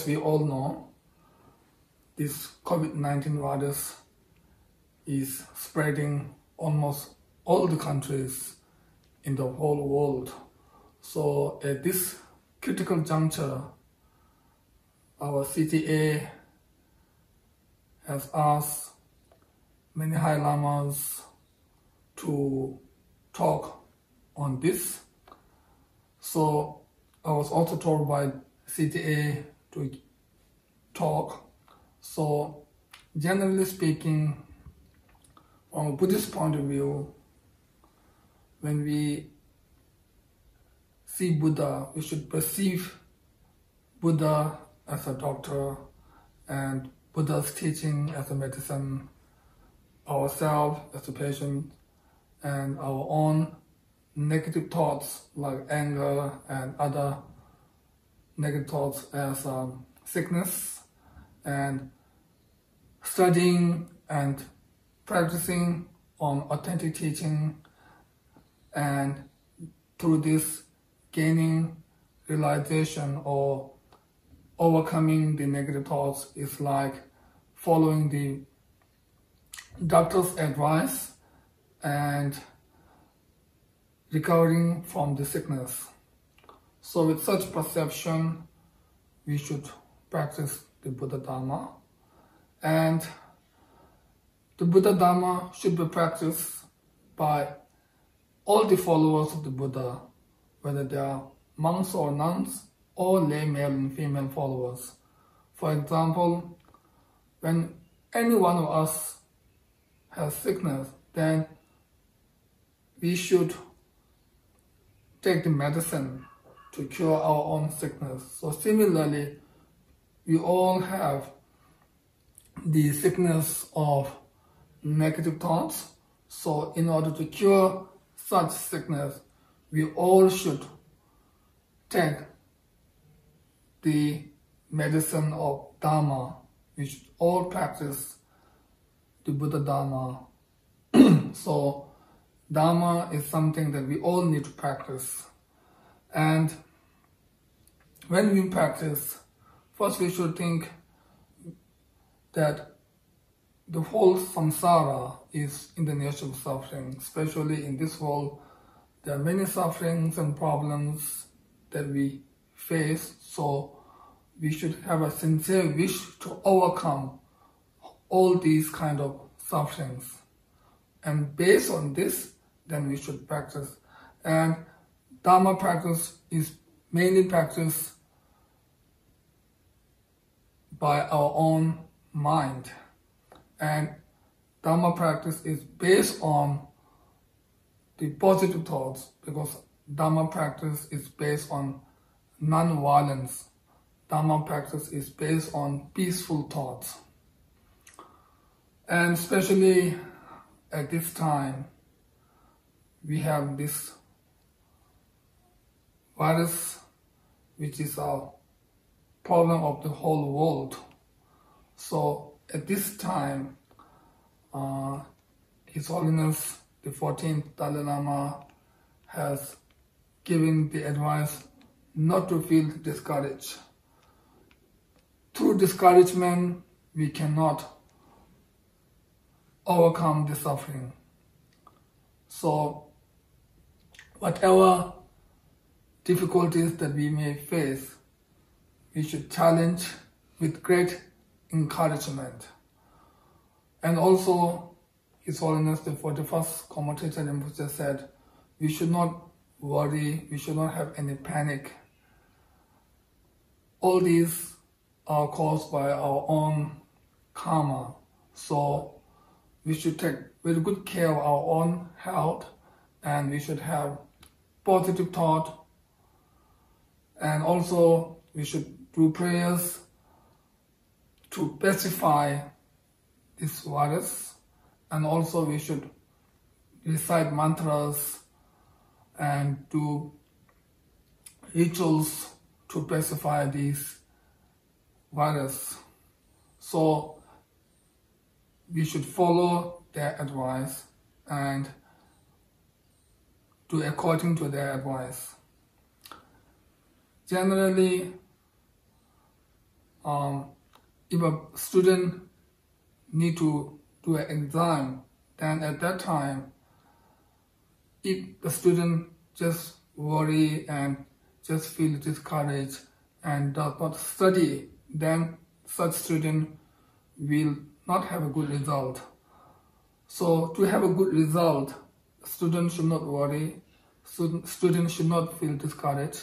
we all know, this COVID-19 virus is spreading almost all the countries in the whole world. So at this critical juncture, our CTA has asked many High Lamas to talk on this. So I was also told by CTA to talk. So generally speaking, from a Buddhist point of view, when we see Buddha, we should perceive Buddha as a doctor and Buddha's teaching as a medicine, ourselves as a patient, and our own negative thoughts like anger and other negative thoughts as sickness, and studying and practicing on authentic teaching, and through this gaining realization or overcoming the negative thoughts is like following the doctor's advice and recovering from the sickness. So with such perception, we should practice the Buddha Dharma, and the Buddha Dharma should be practiced by all the followers of the Buddha, whether they are monks or nuns, or lay male and female followers. For example, when any one of us has sickness, then we should take the medicine to cure our own sickness. So similarly, we all have the sickness of negative thoughts. So in order to cure such sickness, we all should take the medicine of Dharma. We should all practice the Buddha Dharma. So Dharma is something that we all need to practice. And when we practice, first we should think that the whole samsara is in the nature of suffering. Especially in this world, there are many sufferings and problems that we face. So we should have a sincere wish to overcome all these kind of sufferings. And based on this, then we should practice. And Dharma practice is mainly practiced by our own mind. And Dharma practice is based on the positive thoughts, because Dharma practice is based on non-violence. Dharma practice is based on peaceful thoughts. And especially at this time, we have this virus, which is a problem of the whole world. So at this time, His Holiness the 14th Dalai Lama has given the advice not to feel discouraged. Through discouragement, we cannot overcome the suffering. So whatever difficulties that we may face, we should challenge with great encouragement. And also, His Holiness the 41st Commentator Rinpoche said, we should not worry, we should not have any panic. All these are caused by our own karma. So we should take very good care of our own health, and we should have positive thought. And also we should do prayers to pacify this virus. And also we should recite mantras and do rituals to pacify this virus. So we should follow their advice and do according to their advice. Generally, if a student need to do an exam, then at that time, if the student just worry and just feel discouraged and does not study, then such student will not have a good result. So to have a good result, students should not worry, students should not feel discouraged.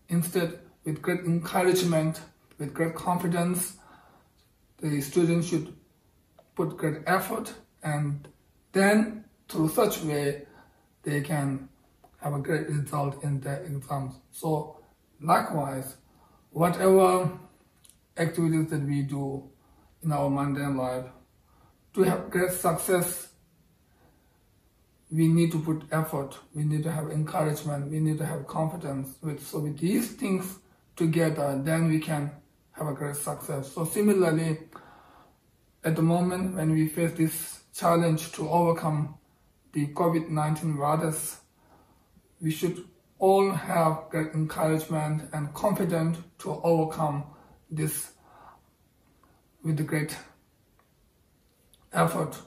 Instead, with great encouragement, with great confidence, the students should put great effort, and then through such way they can have a great result in their exams. So likewise, whatever activities that we do in our mundane life, to have great success, we need to put effort, we need to have encouragement, we need to have confidence. So with these things together, then we can have a great success. So similarly, at the moment when we face this challenge to overcome the COVID-19 virus, we should all have great encouragement and confidence to overcome this with great effort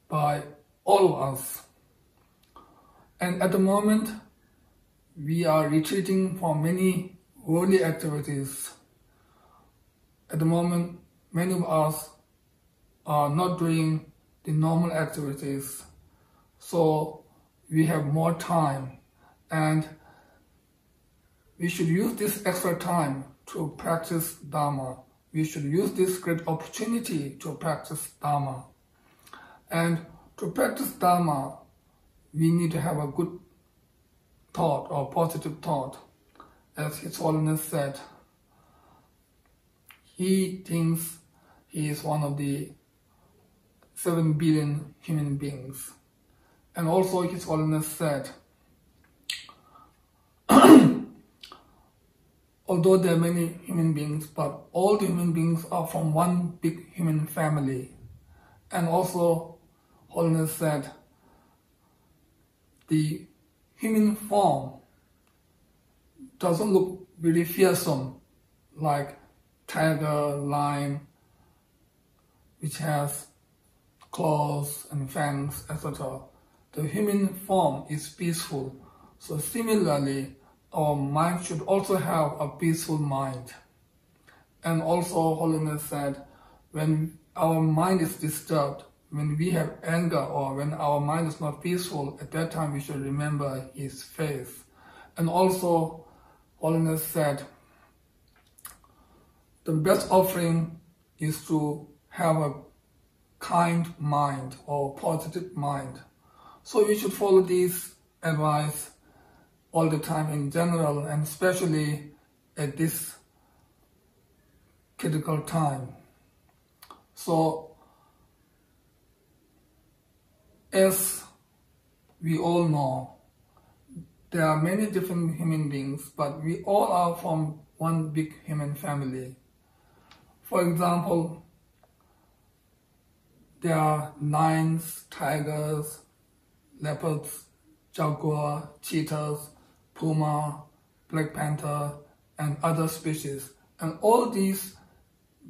by all of us. And at the moment, we are retreating from many worldly activities. At the moment, many of us are not doing the normal activities. So we have more time, and we should use this extra time to practice Dharma. We should use this great opportunity to practice Dharma. And to practice Dharma, we need to have a good thought or positive thought. As His Holiness said, he thinks he is one of the 7 billion human beings. And also His Holiness said, although there are many human beings, but all the human beings are from one big human family. And also Holiness said, the human form doesn't look really fearsome like tiger, lion, which has claws and fangs, etc. The human form is peaceful. So similarly, our mind should also have a peaceful mind. And also Holiness said, when our mind is disturbed, when we have anger or when our mind is not peaceful, at that time we should remember His face. And also Holiness said, the best offering is to have a kind mind or positive mind. So we should follow these advice all the time in general, and especially at this critical time. So as we all know, there are many different human beings, but we all are from one big human family. For example, there are lions, tigers, leopards, jaguar, cheetahs, puma, black panther, and other species. And all these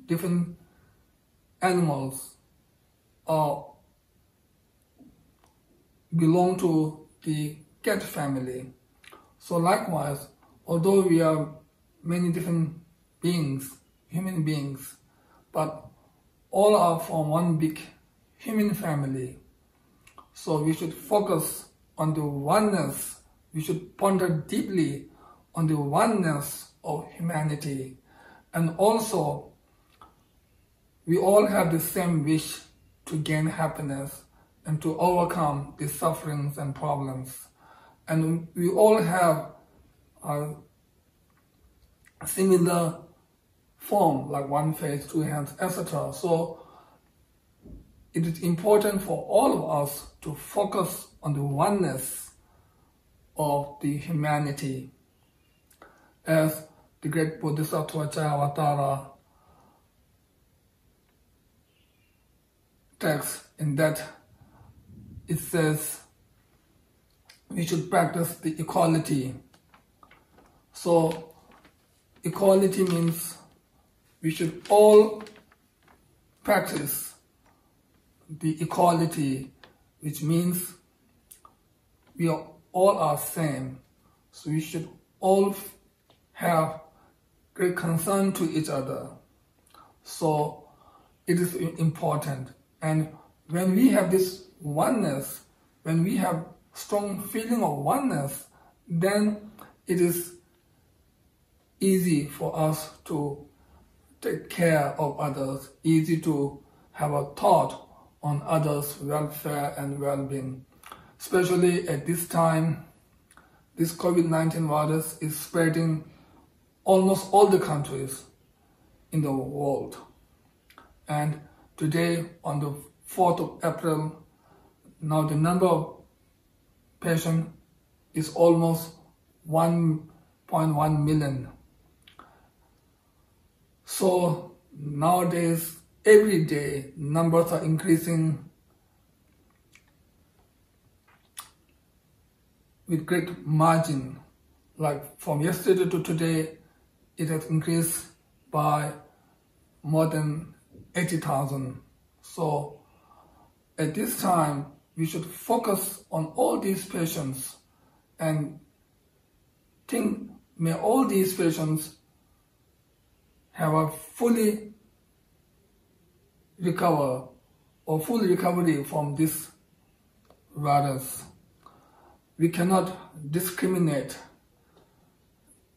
different animals belong to the cat family. So likewise, although we are many different beings, human beings, but all are from one big human family. So we should focus on the oneness. We should ponder deeply on the oneness of humanity. And also, we all have the same wish to gain happiness and to overcome the sufferings and problems. And we all have a similar form, like one face, two hands, etc. So it is important for all of us to focus on the oneness of the humanity. As the great Bodhisattva Jayavatara text, in that it says we should practice the equality. So equality means we should all practice the equality, which means we all are same. So we should all have great concern to each other. So it is important. And when we have this oneness, when we have strong feeling of oneness, then it is easy for us to take care of others, easy to have a thought on others' welfare and well-being. Especially at this time, this COVID-19 virus is spreading almost all the countries in the world. And today, on the 4th of April, now the number of patients is almost 1.1 million. So nowadays, every day, numbers are increasing with great margin. Like from yesterday to today, it has increased by more than 80,000. So at this time, we should focus on all these patients and think, may all these patients have a fully recover or full recovery from this virus. We cannot discriminate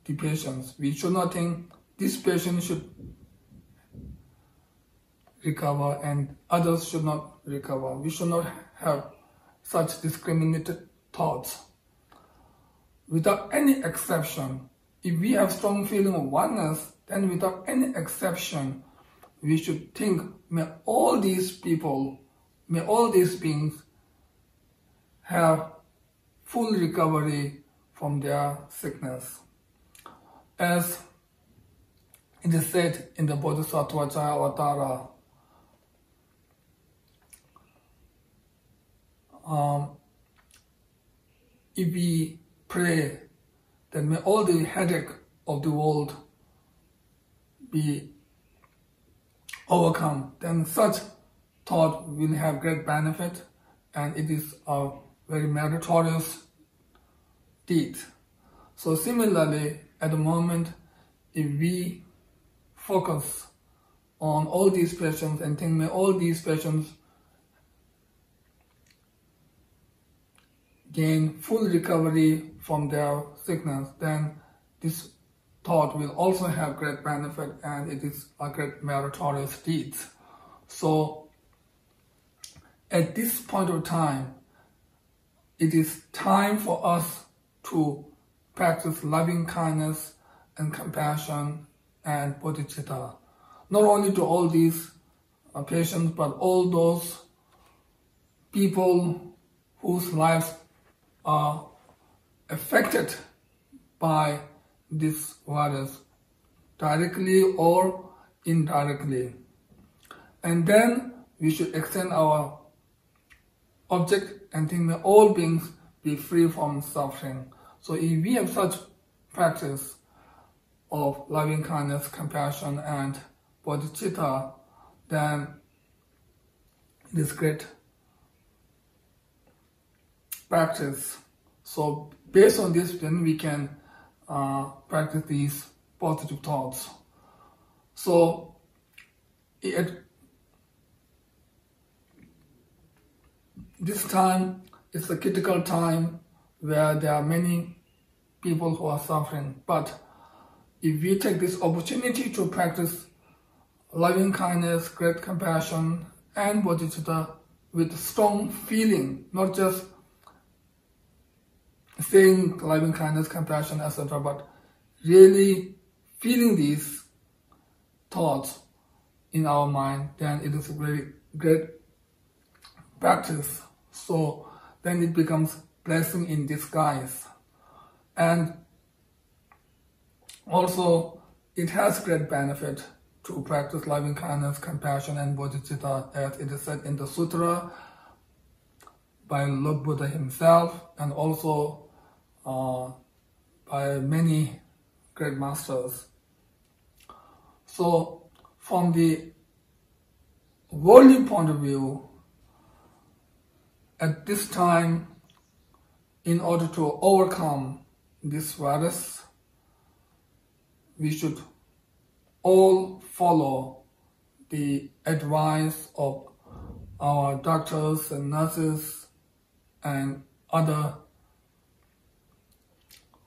the patients. We should not think this patient should recover and others should not recover. We should not have such discriminated thoughts. Without any exception, if we have strong feeling of oneness, then without any exception, we should think, may all these people, may all these beings have full recovery from their sickness. As it is said in the Bodhisattva Avatara, if we pray that may all the headache of the world be overcome, then such thought will have great benefit and it is a very meritorious deed. So similarly, at the moment, if we focus on all these patients and think may all these patients gain full recovery from their sickness, then this thought will also have great benefit and it is a great meritorious deed. So at this point of time, it is time for us to practice loving kindness and compassion and bodhicitta. Not only to all these patients, but all those people whose lives are affected by this virus, directly or indirectly. And then we should extend our object and think may all beings be free from suffering. So if we have such practice of loving kindness, compassion, and bodhicitta, then it is great practice. So based on this, then we can practice these positive thoughts. So at this time, it's a critical time where there are many people who are suffering. But if we take this opportunity to practice loving kindness, great compassion, and bodhicitta with strong feeling, not just saying loving kindness, compassion, etc., but really feeling these thoughts in our mind, then it is a very great practice. So then it becomes blessing in disguise. And also it has great benefit to practice loving kindness, compassion, and bodhicitta, as it is said in the sutra by Lord Buddha himself, and also by many great masters. So from the worldly point of view, at this time, in order to overcome this virus, we should all follow the advice of our doctors and nurses and other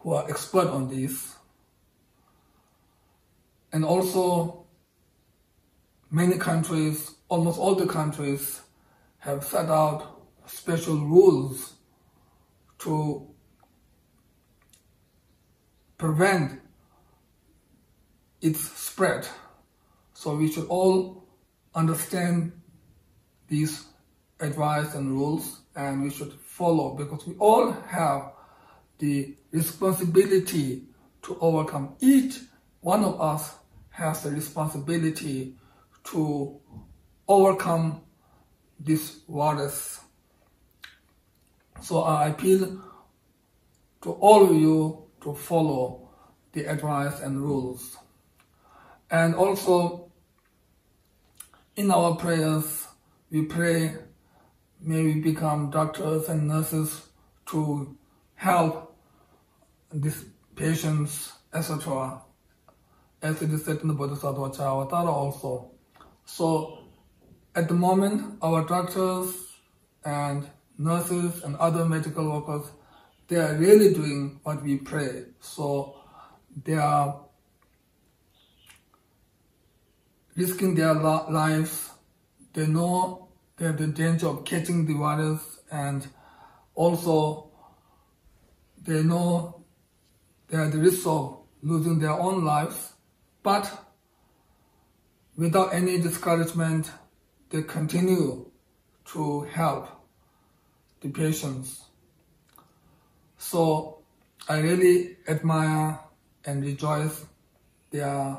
who are expert on this. And also, many countries, almost all the countries, have set out special rules to prevent its spread. So we should all understand these advice and rules, and we should follow, because we all have the responsibility to overcome. Each one of us has the responsibility to overcome this virus. So I appeal to all of you to follow the advice and rules. And also, in our prayers, we pray, may we become doctors and nurses to help these patients, etc., as it is said in the Bodhisattva Charvatara also. So, at the moment, our doctors and nurses and other medical workers, they are really doing what we pray. So, they are risking their lives. They know they have the danger of catching the virus, and also they know they are the risk of losing their own lives. But without any discouragement, they continue to help the patients. So I really admire and rejoice their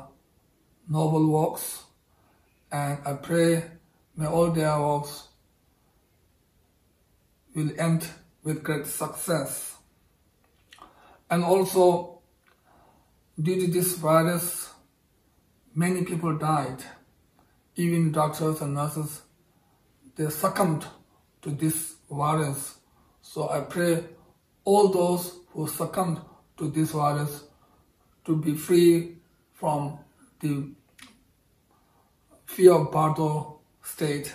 noble works, and I pray may all their works will end with great success. And also, due to this virus, many people died. Even doctors and nurses, they succumbed to this virus. So I pray all those who succumbed to this virus to be free from the fear of bardo state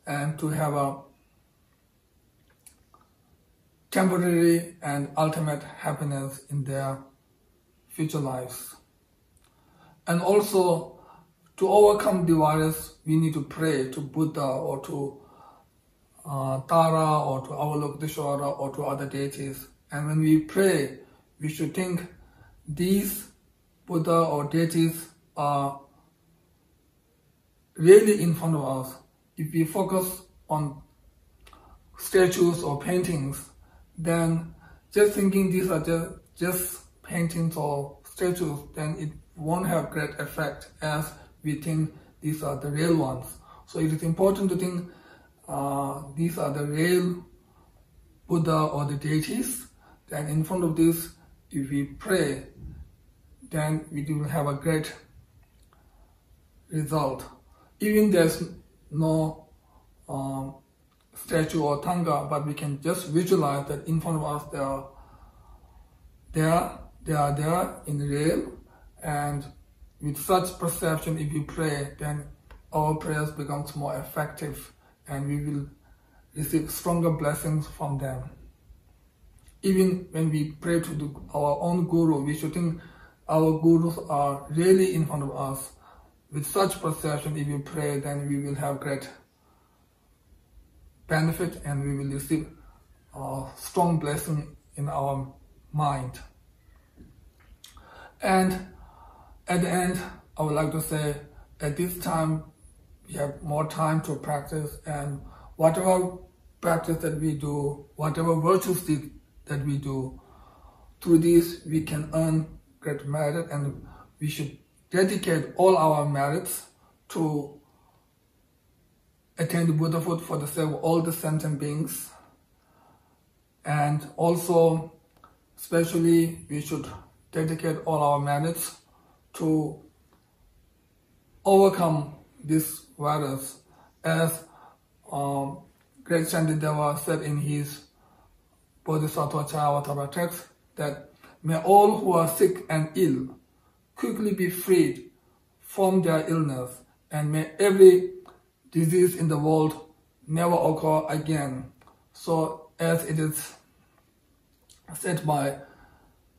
and to have a temporary and ultimate happiness in their future lives. And also, to overcome the virus, we need to pray to Buddha or to Tara or to Avalokiteshvara or to other deities. And when we pray, we should think these Buddha or deities are really in front of us. If we focus on statues or paintings, then just thinking these are just paintings or statues, then it won't have great effect as we think these are the real ones. So it is important to think these are the real Buddha or the deities. Then in front of this, if we pray, then we will have a great result. Even there's no statue or thanga, but we can just visualize that in front of us they are there in real, and with such perception, if we pray, then our prayers becomes more effective and we will receive stronger blessings from them. Even when we pray to our own guru, we should think our gurus are really in front of us. With such perception, if we pray, then we will have great benefit and we will receive a strong blessing in our mind. And at the end, I would like to say, at this time, we have more time to practice, and whatever practice that we do, whatever virtues that we do, through this we can earn great merit, and we should dedicate all our merits to attain the Buddhahood for the sake of all the sentient beings. And also, especially, we should dedicate all our merits to overcome this virus, as Great Shantideva said in his Bodhisattva Charyavatara text, that may all who are sick and ill quickly be freed from their illness, and may every disease in the world never occur again. So as it is said by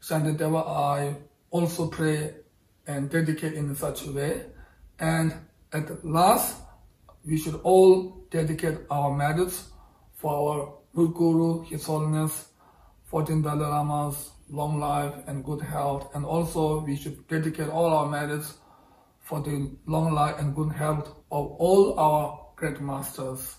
Shantideva, I also pray and dedicate in such a way. And at last, we should all dedicate our merits for our Root Guru, His Holiness, 14 Dalai Lamas, long life and good health. And also we should dedicate all our merits for the long life and good health of all our great masters.